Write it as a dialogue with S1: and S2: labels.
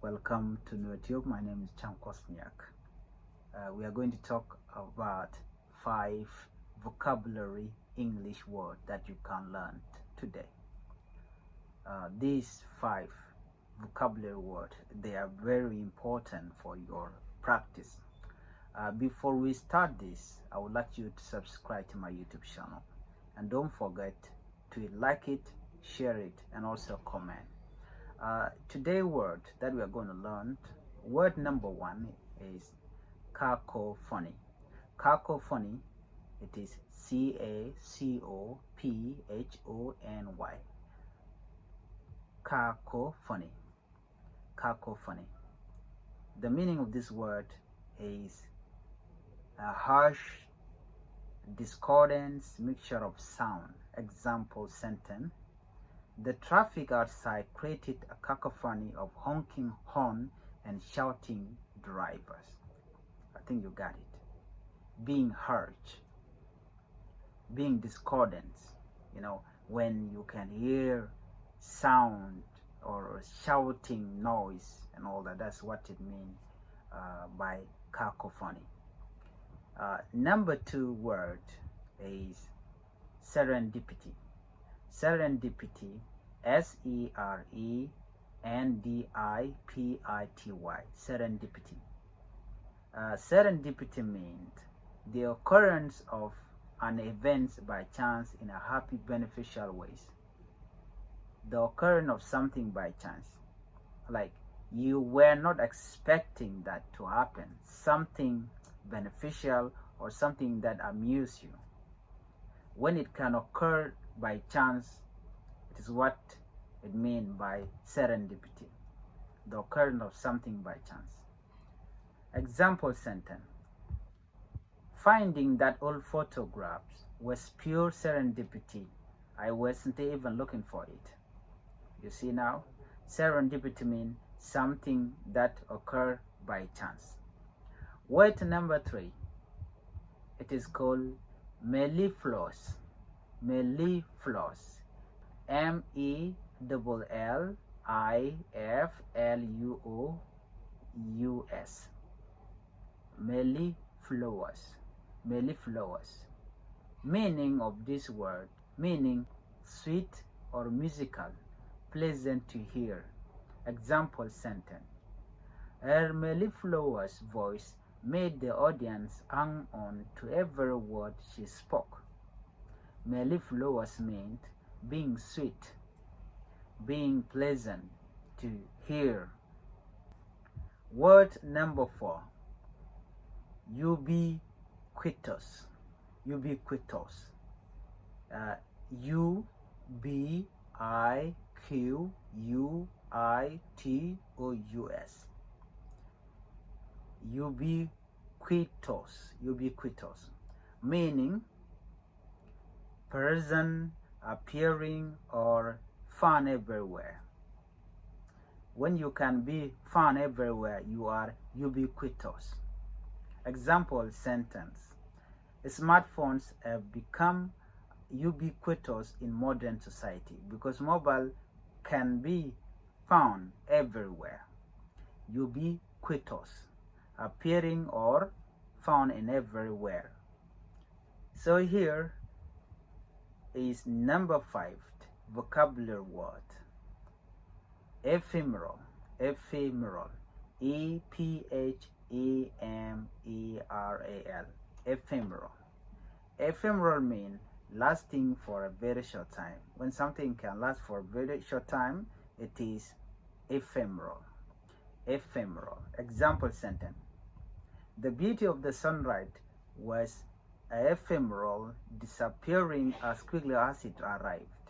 S1: Welcome to NewTube. My name is Chan Kosniak. We are going to talk about 5 vocabulary English words that you can learn today. These 5 vocabulary words, they are very important for your practice. Before we start this, I would like you to subscribe to my YouTube channel. And don't forget to like it, share it, and also comment. Today's word that we are going to learn, word number 1 is cacophony. Cacophony, it is C-A-C-O-P-H-O-N-Y. Cacophony. Cacophony. The meaning of this word is a harsh, discordant mixture of sound. Example sentence: the traffic outside created a cacophony of honking horn and shouting drivers. I think you got it. Being harsh, being discordant, when you can hear sound or shouting noise and all that, that's what it means by cacophony. Number 2 word is serendipity. Serendipity, S-E-R-E-N-D-I-P-I-T-Y, serendipity. Serendipity means the occurrence of an event by chance in a happy, beneficial ways. The occurrence of something by chance, like you were not expecting that to happen, something beneficial or something that amuses you. When it can occur by chance, it is what it means by serendipity, the occurrence of something by chance. Example sentence: finding that old photographs was pure serendipity. I wasn't even looking for it. You see now, serendipity means something that occurs by chance. Word number 3, it is called mellifluous. Mellifluous, M-E-L-L-I-F-L-U-O-U-S. Mellifluous. Mellifluous. Meaning of this word, meaning sweet or musical, pleasant to hear. Example sentence: her mellifluous voice made the audience hang on to every word she spoke. Mellifluous means being sweet, being pleasant to hear. Word number 4, ubiquitous. Ubiquitous. U-B-I-Q-U-I-T-O-U-S. Ubiquitous. Ubiquitous. Meaning person appearing or found everywhere. When you can be found everywhere, you are ubiquitous. Example sentence: smartphones have become ubiquitous in modern society because mobile can be found everywhere. Ubiquitous, appearing or found in everywhere. So here is number 5 vocabulary word: ephemeral. Ephemeral, E-P-H-E-M-E-R-A-L. Ephemeral. Ephemeral means lasting for a very short time. When something can last for a very short time, it is ephemeral. Ephemeral. Example sentence: the beauty of the sunrise was ephemeral, disappearing as quickly as it arrived.